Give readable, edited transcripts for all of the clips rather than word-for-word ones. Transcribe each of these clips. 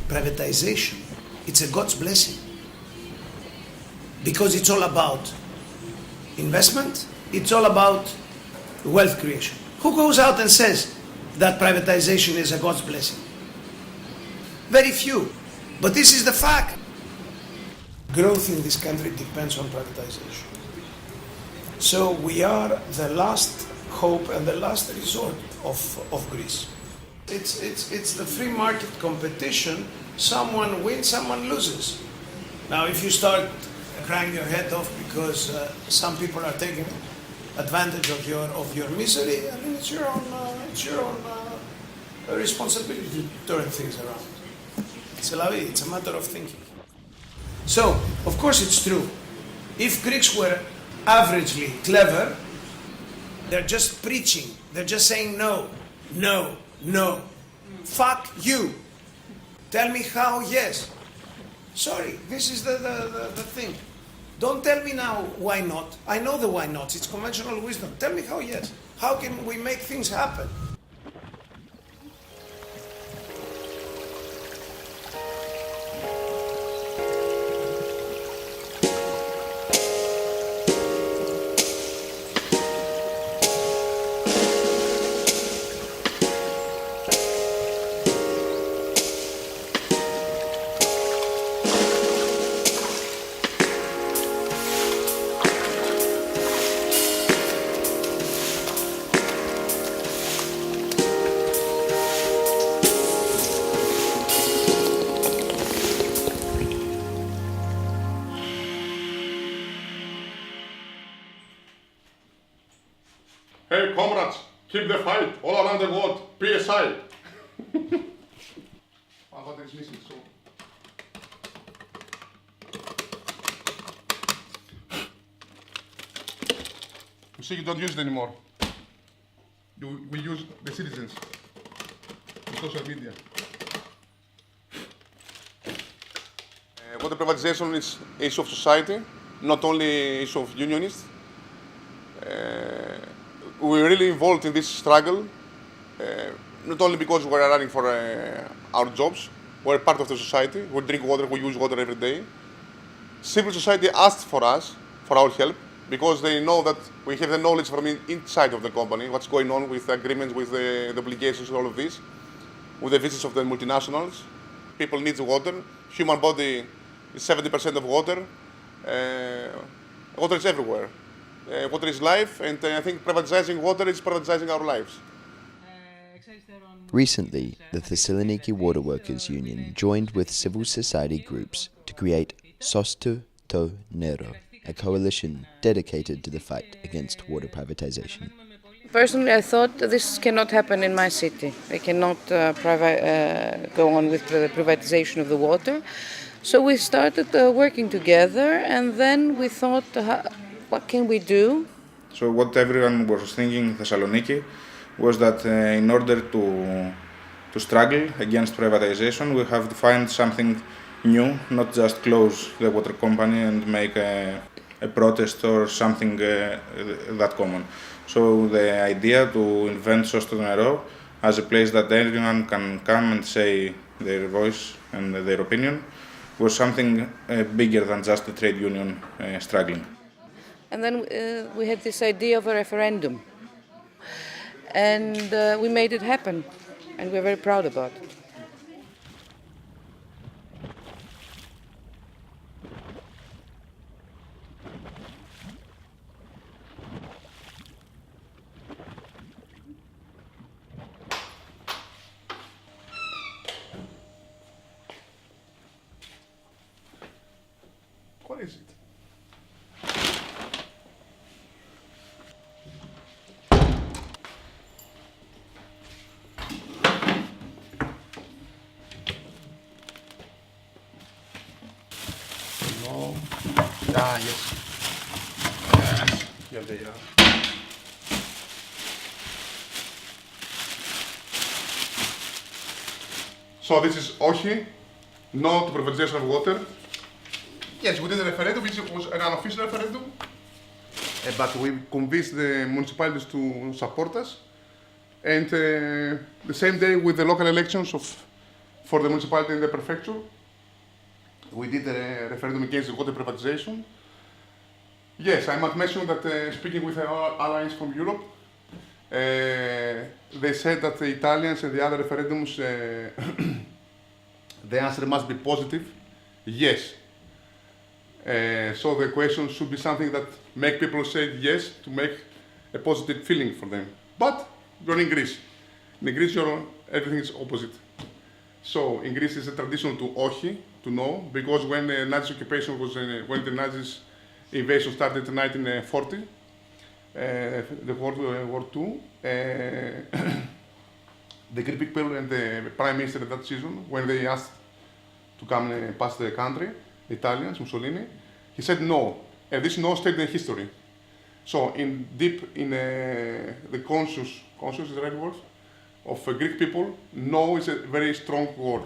privatization, it's a God's blessing. Because it's all about investment, it's all about wealth creation. Who goes out and says that privatization is a God's blessing? Very few. But this is the fact. Growth in this country depends on privatization. So we are the last hope and the last resort of Greece. It's the free market competition. Someone wins, someone loses. Now if you start crying your head off because some people are taking advantage of your misery, I mean it's your own responsibility to turn things around. It's a matter of thinking. So, of course it's true. If Greeks were averagely clever, they're just preaching. They're just saying no, no, no. Fuck you. Tell me how yes. Sorry, this is the thing. Don't tell me now why not. I know the why nots. It's conventional wisdom. Tell me how yes. How can we make things happen? Hey comrades, keep the fight all around the world, PSI. What is missing, so. You see, you don't use it anymore. We use the citizens, the social media. Water privatization is an issue of society, not only an issue of unionists. We're really involved in this struggle, not only because we're running for our jobs, we're part of the society, we drink water, we use water every day. Civil society asked for us, for our help, because they know that we have the knowledge from inside of the company, what's going on with the agreements, with the obligations, all of this, with the visits of the multinationals. People need water, human body is 70% of water, water is everywhere. Water is life, and I think privatizing water is privatizing our lives. Recently, the Thessaloniki Water Workers Union joined with civil society groups to create Sosto to Nero, a coalition dedicated to the fight against water privatization. Personally, I thought this cannot happen in my city. They cannot go on with the privatization of the water. So we started working together, and then we thought, what can we do? So what everyone was thinking in Thessaloniki was that in order to struggle against privatization, we have to find something new, not just close the water company and make a protest or something that common. So the idea to invent Sosto Nero as a place that everyone can come and say their voice and their opinion was something bigger than just a trade union struggling. And then we had this idea of a referendum. And we made it happen. And we're very proud about it. What is it? No. Ah, yes. Yes. Here they are. So this is OHI, no to privatization of water. Yes, we did a referendum, which was an unofficial referendum, but we convinced the municipalities to support us. And the same day with the local elections of for the municipality and the prefecture. We did a referendum against the water privatization. Yes, I must mention that speaking with our allies from Europe, they said that the Italians and the other referendums, the answer must be positive, yes. So the question should be something that make people say yes to make a positive feeling for them. But you're in Greece. In Greece, everything is opposite. So in Greece, it's a tradition to όχι, to no, because when the Nazi occupation was, when the Nazis invasion started in 1940, the World War II, the Greek people and the Prime Minister at that season, when they asked to come and pass the country, the Italians, Mussolini, he said no, and this no stayed in history. So deep in the conscious is the right word, of Greek people, no is a very strong word.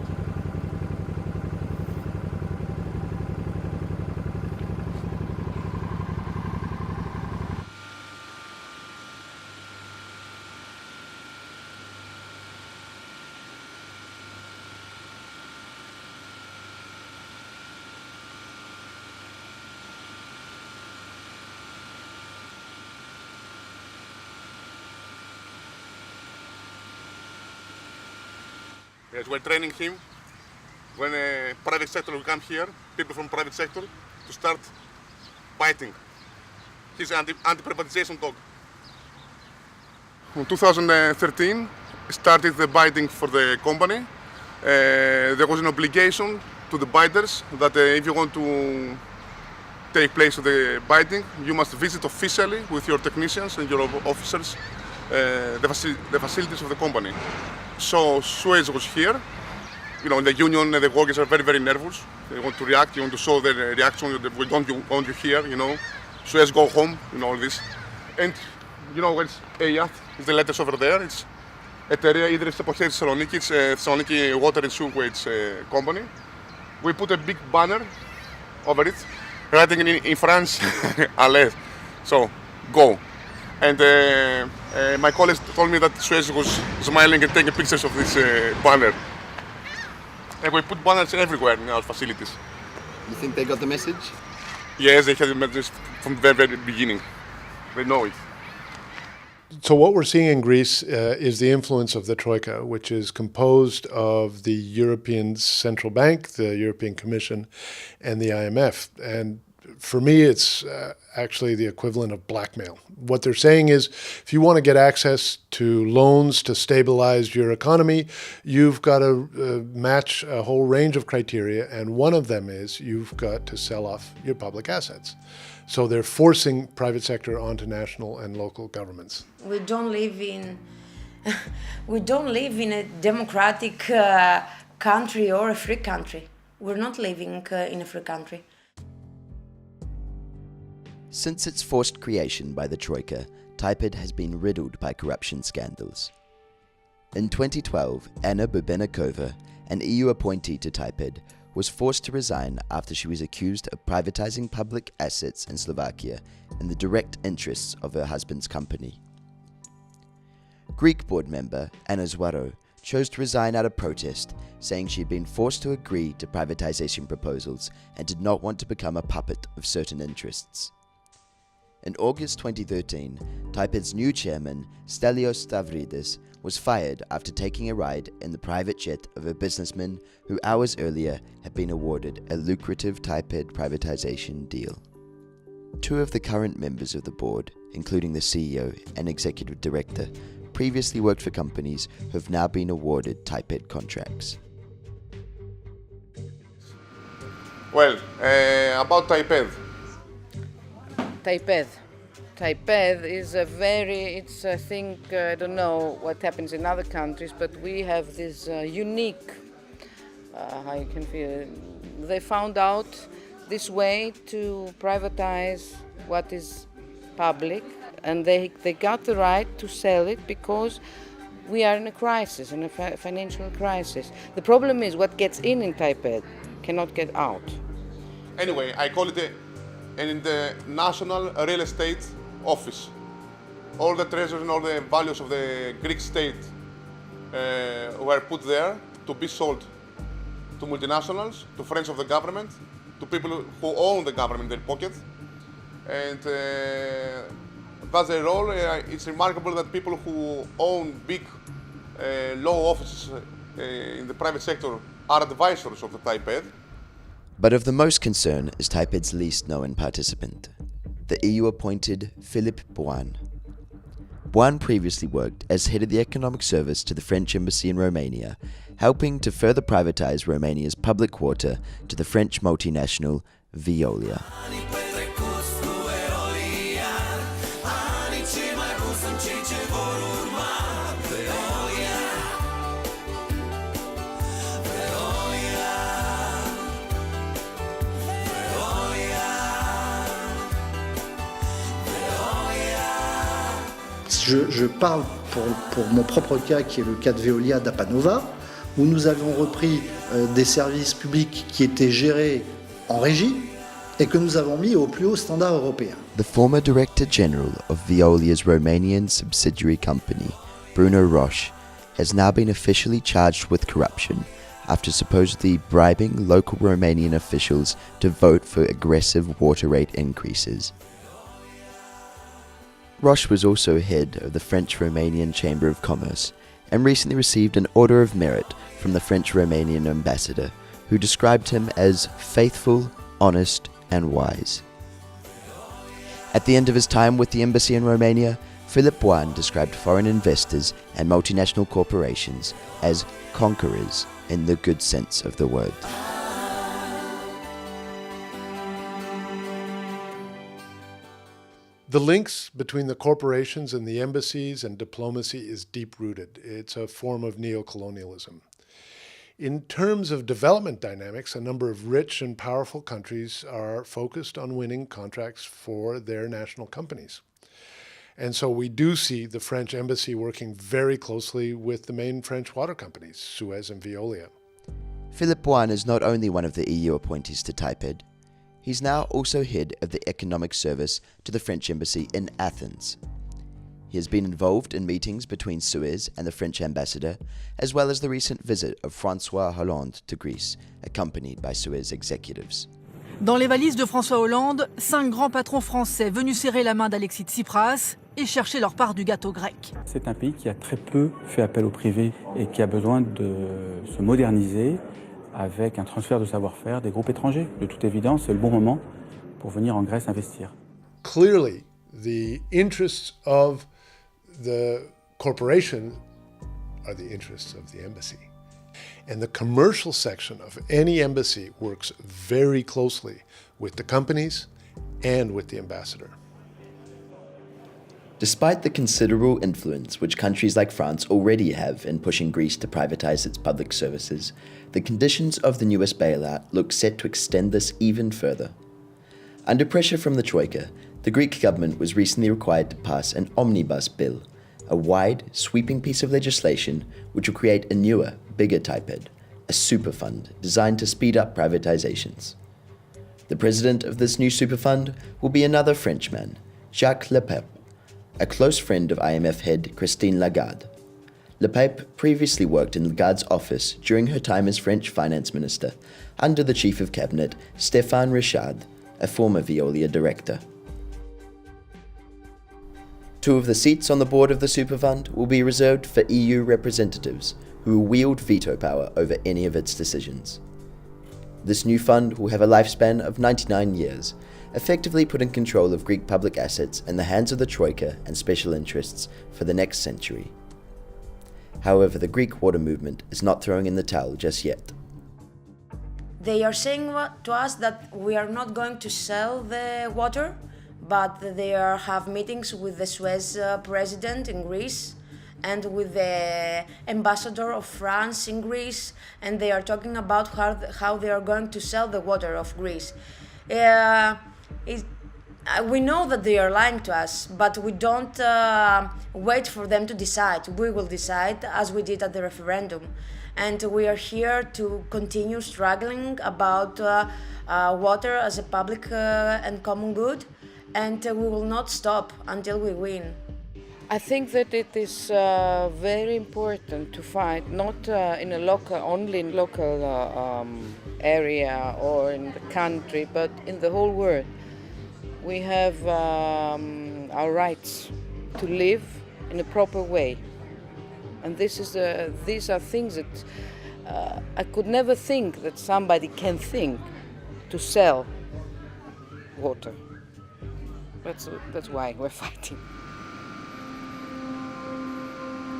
Yes, we're training him when a private sector will come here, people from private sector, to start biting. He's an anti-privatization dog. In 2013, started the biting for the company. There was an obligation to the biters that if you want to take place of the biting, you must visit officially with your technicians and your officers the facilities of the company. So Suez was here. You know, the union, the workers are very, very nervous. They want to react, you want to show their reaction, we don't want you here, you know. Suez, go home, you know, all this. And, you know, it's EIAT, it's the letters over there. It's εταιρεία ίδρυσης εποχής της Θεσσαλονίκης, Thessaloniki Water and Sewage Company. We put a big banner over it, writing in French, allez. So, go. And my colleagues told me that Suez was smiling and taking pictures of this banner. And we put banners everywhere in our facilities. You think they got the message? Yes, they had the message from the very, very beginning. They know it. So what we're seeing in Greece is the influence of the Troika, which is composed of the European Central Bank, the European Commission, and the IMF. And for me, it's actually the equivalent of blackmail. What they're saying is, if you want to get access to loans to stabilize your economy, you've got to match a whole range of criteria, and one of them is you've got to sell off your public assets. So they're forcing private sector onto national and local governments. We don't live in a democratic country or a free country. We're not living in a free country. Since its forced creation by the Troika, Taipei has been riddled by corruption scandals. In 2012, Anna Bubenakova, an EU appointee to Taipei, was forced to resign after she was accused of privatizing public assets in Slovakia in the direct interests of her husband's company. Greek board member Anna Zwaro chose to resign out of protest, saying she had been forced to agree to privatization proposals and did not want to become a puppet of certain interests. In August 2013, Taipei's new chairman, Stelios Stavridis, was fired after taking a ride in the private jet of a businessman who hours earlier had been awarded a lucrative Taipei privatization deal. Two of the current members of the board, including the CEO and executive director, previously worked for companies who have now been awarded Taipei contracts. Well, about Taipei. Taipei is it's I think, I don't know what happens in other countries, but we have this unique, how you can feel, they found out this way to privatize what is public, and they got the right to sell it because we are in a crisis, in a financial crisis. The problem is what gets in Taipei cannot get out. Anyway, I call it in the National Real Estate Office. All the treasures and all the values of the Greek state were put there to be sold to multinationals, to friends of the government, to people who own the government in their pocket. And that's their role. It's remarkable that people who own big law offices in the private sector are advisors of the TAIPED. But of the most concern is TAIPED's least known participant, the EU-appointed Philippe Boin. Boin previously worked as head of the economic service to the French embassy in Romania, helping to further privatize Romania's public water to the French multinational Veolia. Je parle pour mon propre cas, qui est le cas de Veolia d'Apanova, où nous avons repris des services publics qui étaient gérés en régie et que nous avons mis au plus haut standard européen. The former Director General of Veolia's Romanian subsidiary company, Bruno Roche, has now been officially charged with corruption after supposedly bribing local Romanian officials to vote for aggressive water rate increases. Roche was also head of the French-Romanian Chamber of Commerce and recently received an Order of Merit from the French-Romanian ambassador, who described him as faithful, honest, and wise. At the end of his time with the embassy in Romania, Philippe Boin described foreign investors and multinational corporations as conquerors in the good sense of the word. The links between the corporations and the embassies and diplomacy is deep-rooted. It's a form of neocolonialism. In terms of development dynamics, a number of rich and powerful countries are focused on winning contracts for their national companies. And so we do see the French embassy working very closely with the main French water companies, Suez and Veolia. Philippe Boin is not only one of the EU appointees to TAIPED, he's now also head of the economic service to the French embassy in Athens. He has been involved in meetings between Suez and the French ambassador, as well as the recent visit of François Hollande to Greece, accompanied by Suez executives. Dans les valises de François Hollande, 5 grands patrons français venus serrer la main d'Alexis Tsipras et chercher leur part du gâteau grec. C'est un pays qui a très peu fait appel au privé et qui a besoin de se moderniser avec un transfert de savoir-faire des groupes étrangers. De toute évidence, c'est le bon moment pour venir en Grèce investir. Clearly, the interests of the corporation are the interests of the embassy. And the commercial section of any embassy works very closely with the companies and with the ambassador. Despite the considerable influence which countries like France already have in pushing Greece to privatize its public services, the conditions of the newest bailout look set to extend this even further. Under pressure from the Troika, the Greek government was recently required to pass an omnibus bill, a wide, sweeping piece of legislation which will create a newer, bigger TAIPED, a super fund designed to speed up privatizations. The president of this new super fund will be another Frenchman, Jacques Lepape, a close friend of IMF head Christine Lagarde. Lepape previously worked in Lagarde's office during her time as French finance minister, under the chief of cabinet Stéphane Richard, a former Veolia director. 2 of the seats on the board of the Superfund will be reserved for EU representatives, who will wield veto power over any of its decisions. This new fund will have a lifespan of 99 years, effectively putting control of Greek public assets in the hands of the Troika and special interests for the next century. However, the Greek water movement is not throwing in the towel just yet. They are saying to us that we are not going to sell the water, but they have meetings with the Suez president in Greece and with the ambassador of France in Greece, and they are talking about how they are going to sell the water of Greece. We know that they are lying to us, but we don't wait for them to decide. We will decide as we did at the referendum. And we are here to continue struggling about water as a public and common good, and we will not stop until we win. I think that it is very important to fight not in a only in local area or in the country, but in the whole world. We have our rights to live in a proper way, and these are things that I could never think that somebody can think to sell water. That's why we're fighting.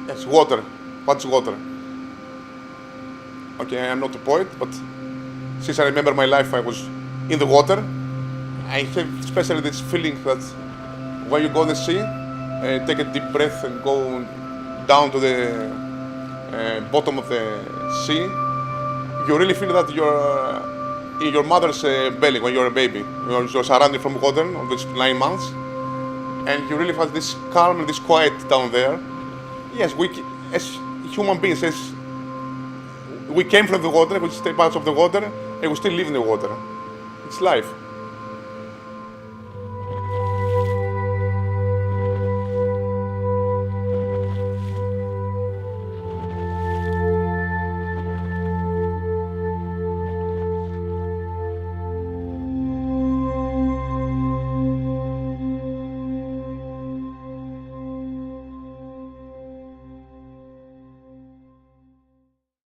Yes, water. What's water? Okay, I am not a poet, but since I remember my life, I was in the water. I have especially this feeling that when you go to the sea, take a deep breath and go down to the bottom of the sea, you really feel that you're in your mother's belly when you're a baby. You're surrounded from water on these 9 months, and you really have this calm and this quiet down there. Yes, we as human beings, we came from the water, we stay parts of the water, and we still live in the water. It's life.